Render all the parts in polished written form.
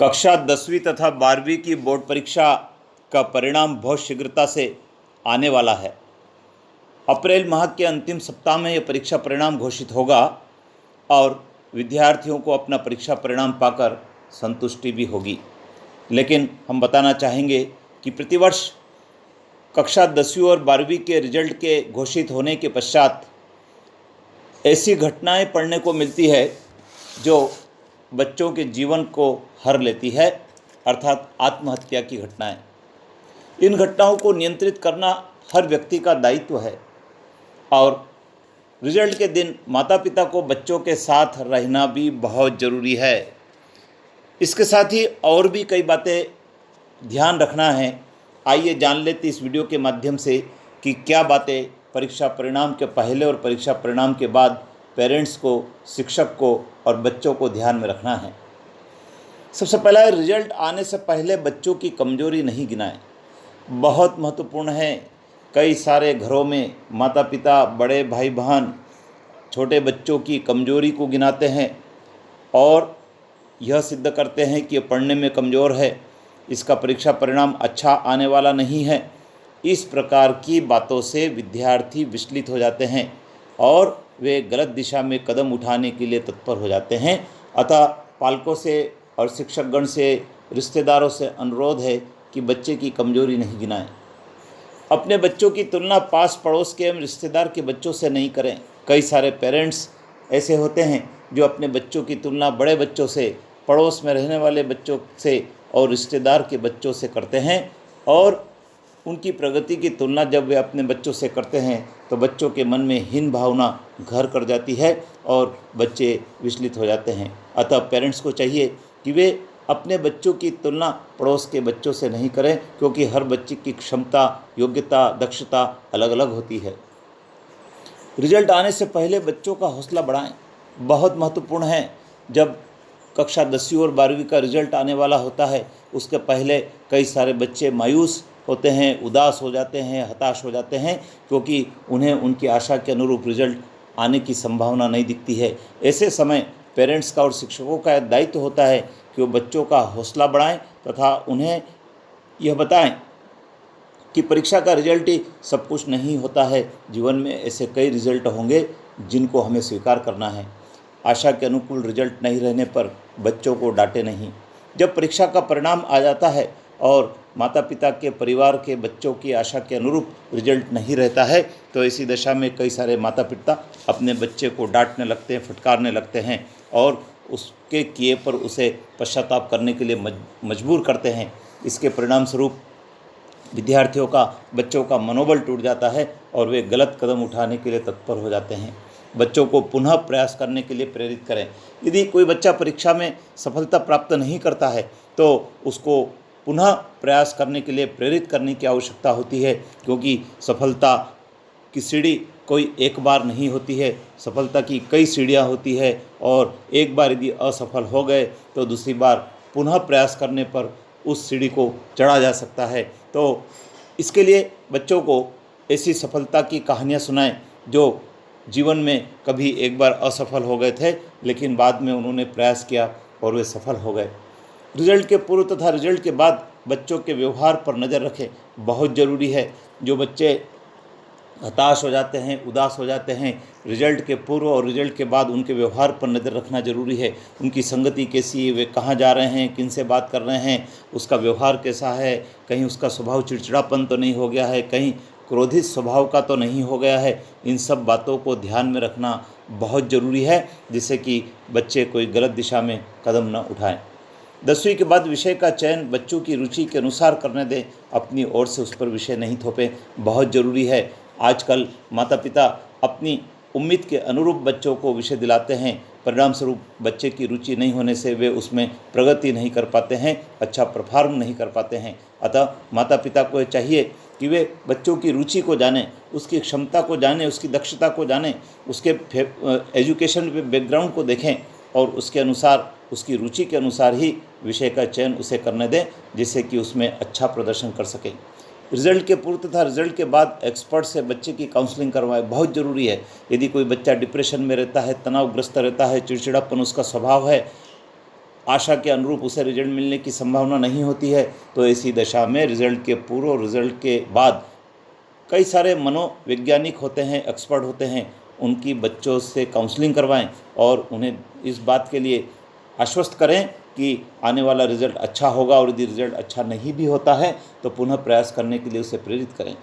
कक्षा 10वीं तथा 12वीं की बोर्ड परीक्षा का परिणाम बहुत शीघ्रता से आने वाला है। अप्रैल माह के अंतिम सप्ताह में यह परीक्षा परिणाम घोषित होगा और विद्यार्थियों को अपना परीक्षा परिणाम पाकर संतुष्टि भी होगी। लेकिन हम बताना चाहेंगे कि प्रतिवर्ष कक्षा 10वीं और 12वीं के रिजल्ट के घोषित होने के पश्चात ऐसी घटनाएं पढ़ने को मिलती है जो बच्चों के जीवन को हर लेती है, अर्थात आत्महत्या की घटनाएं। इन घटनाओं को नियंत्रित करना हर व्यक्ति का दायित्व है और रिजल्ट के दिन माता पिता को बच्चों के साथ रहना भी बहुत ज़रूरी है। इसके साथ ही और भी कई बातें ध्यान रखना है। आइए जान लेते इस वीडियो के माध्यम से कि क्या बातें परीक्षा परिणाम के पहले और परीक्षा परिणाम के बाद पेरेंट्स को, शिक्षक को और बच्चों को ध्यान में रखना है। सबसे पहला है, रिजल्ट आने से पहले बच्चों की कमजोरी नहीं गिनाएं। बहुत महत्वपूर्ण है। कई सारे घरों में माता पिता, बड़े भाई बहन छोटे बच्चों की कमजोरी को गिनाते हैं और यह सिद्ध करते हैं कि ये पढ़ने में कमज़ोर है, इसका परीक्षा परिणाम अच्छा आने वाला नहीं है। इस प्रकार की बातों से विद्यार्थी विचलित हो जाते हैं और वे गलत दिशा में कदम उठाने के लिए तत्पर हो जाते हैं। अतः पालकों से और शिक्षकगण से, रिश्तेदारों से अनुरोध है कि बच्चे की कमजोरी नहीं गिनाएं। अपने बच्चों की तुलना पास पड़ोस के एवं रिश्तेदार के बच्चों से नहीं करें। कई सारे पेरेंट्स ऐसे होते हैं जो अपने बच्चों की तुलना बड़े बच्चों से, पड़ोस में रहने वाले बच्चों से और रिश्तेदार के बच्चों से करते हैं और उनकी प्रगति की तुलना जब वे अपने बच्चों से करते हैं तो बच्चों के मन में हीन भावना घर कर जाती है और बच्चे विचलित हो जाते हैं। अतः पेरेंट्स को चाहिए कि वे अपने बच्चों की तुलना पड़ोस के बच्चों से नहीं करें, क्योंकि हर बच्चे की क्षमता, योग्यता, दक्षता अलग अलग होती है। रिजल्ट आने से पहले बच्चों का हौसला बढ़ाएं। बहुत महत्वपूर्ण है। जब कक्षा 10वीं और 12वीं का रिजल्ट आने वाला होता है, उसके पहले कई सारे बच्चे मायूस होते हैं, उदास हो जाते हैं, हताश हो जाते हैं, क्योंकि उन्हें उनकी आशा के अनुरूप रिजल्ट आने की संभावना नहीं दिखती है। ऐसे समय पेरेंट्स का और शिक्षकों का दायित्व होता है कि वो बच्चों का हौसला बढ़ाएं तथा उन्हें यह बताएं कि परीक्षा का रिजल्ट ही सब कुछ नहीं होता है। जीवन में ऐसे कई रिजल्ट होंगे जिनको हमें स्वीकार करना है। आशा के अनुकूल रिजल्ट नहीं रहने पर बच्चों को डांटे नहीं। जब परीक्षा का परिणाम आ जाता है और माता पिता के, परिवार के बच्चों की आशा के अनुरूप रिजल्ट नहीं रहता है तो ऐसी दशा में कई सारे माता पिता अपने बच्चे को डांटने लगते हैं, फटकारने लगते हैं और उसके किए पर उसे पश्चाताप करने के लिए मजबूर करते हैं। इसके परिणाम स्वरूप विद्यार्थियों का, बच्चों का मनोबल टूट जाता है और वे गलत कदम उठाने के लिए तत्पर हो जाते हैं। बच्चों को पुनः प्रयास करने के लिए प्रेरित करें। यदि कोई बच्चा परीक्षा में सफलता प्राप्त नहीं करता है तो उसको पुनः प्रयास करने के लिए प्रेरित करने की आवश्यकता होती है, क्योंकि सफलता की सीढ़ी कोई एक बार नहीं होती है। सफलता की कई सीढ़ियाँ होती है और एक बार यदि असफल हो गए तो दूसरी बार पुनः प्रयास करने पर उस सीढ़ी को चढ़ा जा सकता है। तो इसके लिए बच्चों को ऐसी सफलता की कहानियाँ सुनाएं जो जीवन में कभी एक बार असफल हो गए थे, लेकिन बाद में उन्होंने प्रयास किया और वे सफल हो गए। रिजल्ट के पूर्व तथा रिजल्ट के बाद बच्चों के व्यवहार पर नज़र रखें, बहुत ज़रूरी है। जो बच्चे हताश हो जाते हैं, उदास हो जाते हैं, रिजल्ट के पूर्व और रिजल्ट के बाद उनके व्यवहार पर नज़र रखना ज़रूरी है। उनकी संगति कैसी है, वे कहाँ जा रहे हैं, किन से बात कर रहे हैं, उसका व्यवहार कैसा है, कहीं उसका स्वभाव चिड़चिड़ापन तो नहीं हो गया है, कहीं क्रोधित स्वभाव का तो नहीं हो गया है। इन सब बातों को ध्यान में रखना बहुत ज़रूरी है, जिससे कि बच्चे कोई गलत दिशा में कदम न उठाएं। 10वीं के बाद विषय का चयन बच्चों की रुचि के अनुसार करने दें, अपनी ओर से उस पर विषय नहीं थोपें, बहुत ज़रूरी है। आजकल माता पिता अपनी उम्मीद के अनुरूप बच्चों को विषय दिलाते हैं, परिणाम स्वरूप बच्चे की रुचि नहीं होने से वे उसमें प्रगति नहीं कर पाते हैं, अच्छा परफॉर्म नहीं कर पाते हैं। अतः माता पिता को चाहिए कि वे बच्चों की रुचि को जानें, उसकी क्षमता को जानें, उसकी दक्षता को जानें, उसके एजुकेशन बैकग्राउंड को देखें और उसके अनुसार, उसकी रुचि के अनुसार ही विषय का चयन उसे करने दें, जिससे कि उसमें अच्छा प्रदर्शन कर सकें। रिजल्ट के पूर्व तथा रिजल्ट के बाद एक्सपर्ट से बच्चे की काउंसलिंग करवाएं, बहुत ज़रूरी है। यदि कोई बच्चा डिप्रेशन में रहता है, तनावग्रस्त रहता है, चिड़चिड़ापन उसका स्वभाव है, आशा के अनुरूप उसे रिजल्ट मिलने की संभावना नहीं होती है, तो ऐसी दशा में रिजल्ट के पूर्व रिजल्ट के बाद कई सारे मनोवैज्ञानिक होते हैं, एक्सपर्ट होते हैं, उनकी बच्चों से काउंसलिंग करवाएं और उन्हें इस बात के लिए आश्वस्त करें कि आने वाला रिज़ल्ट अच्छा होगा, और यदि रिज़ल्ट अच्छा नहीं भी होता है तो पुनः प्रयास करने के लिए उसे प्रेरित करें।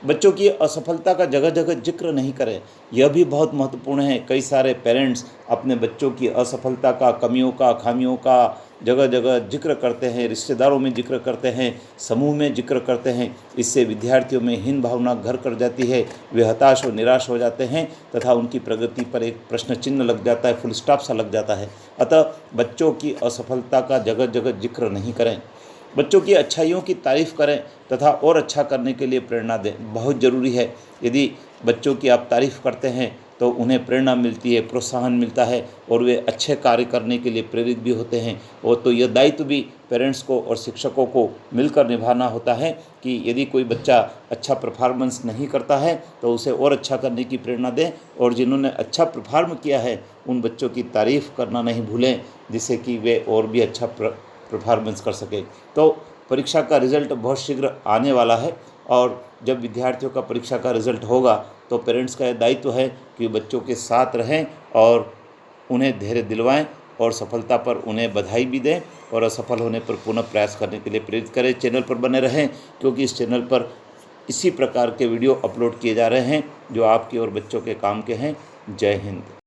बच्चों की असफलता का जगह जगह जिक्र नहीं करें, यह भी बहुत महत्वपूर्ण है। कई सारे पेरेंट्स अपने बच्चों की असफलता का, कमियों का, खामियों का जगह जगह जिक्र करते हैं, रिश्तेदारों में जिक्र करते हैं, समूह में जिक्र करते हैं। इससे विद्यार्थियों में हीन भावना घर कर जाती है, वे हताश और निराश हो जाते हैं तथा उनकी प्रगति पर एक प्रश्न चिन्ह लग जाता है, फुल स्टॉप सा लग जाता है। अतः बच्चों की असफलता का जगह जगह जिक्र नहीं करें, बच्चों की अच्छाइयों की तारीफ़ करें तथा और अच्छा करने के लिए प्रेरणा दें। बहुत ज़रूरी है, यदि बच्चों की आप तारीफ़ करते हैं तो उन्हें प्रेरणा मिलती है, प्रोत्साहन मिलता है और वे अच्छे कार्य करने के लिए प्रेरित भी होते हैं। और तो यह दायित्व भी पेरेंट्स को और शिक्षकों को मिलकर निभाना होता है कि यदि कोई बच्चा अच्छा परफॉर्मेंस नहीं करता है तो उसे और अच्छा करने की प्रेरणा दें, और जिन्होंने अच्छा परफॉर्म किया है उन बच्चों की तारीफ़ करना नहीं भूलें, जिससे कि वे और भी अच्छा परफॉर्मेंस कर सके। तो परीक्षा का रिज़ल्ट बहुत शीघ्र आने वाला है, और जब विद्यार्थियों का परीक्षा का रिज़ल्ट होगा तो पेरेंट्स का यह दायित्व है कि बच्चों के साथ रहें और उन्हें धैर्य दिलवाएं और सफलता पर उन्हें बधाई भी दें, और असफल होने पर पुनः प्रयास करने के लिए प्रेरित करें। चैनल पर बने रहें, क्योंकि इस चैनल पर इसी प्रकार के वीडियो अपलोड किए जा रहे हैं जो आपके और बच्चों के काम के हैं। जय हिंद।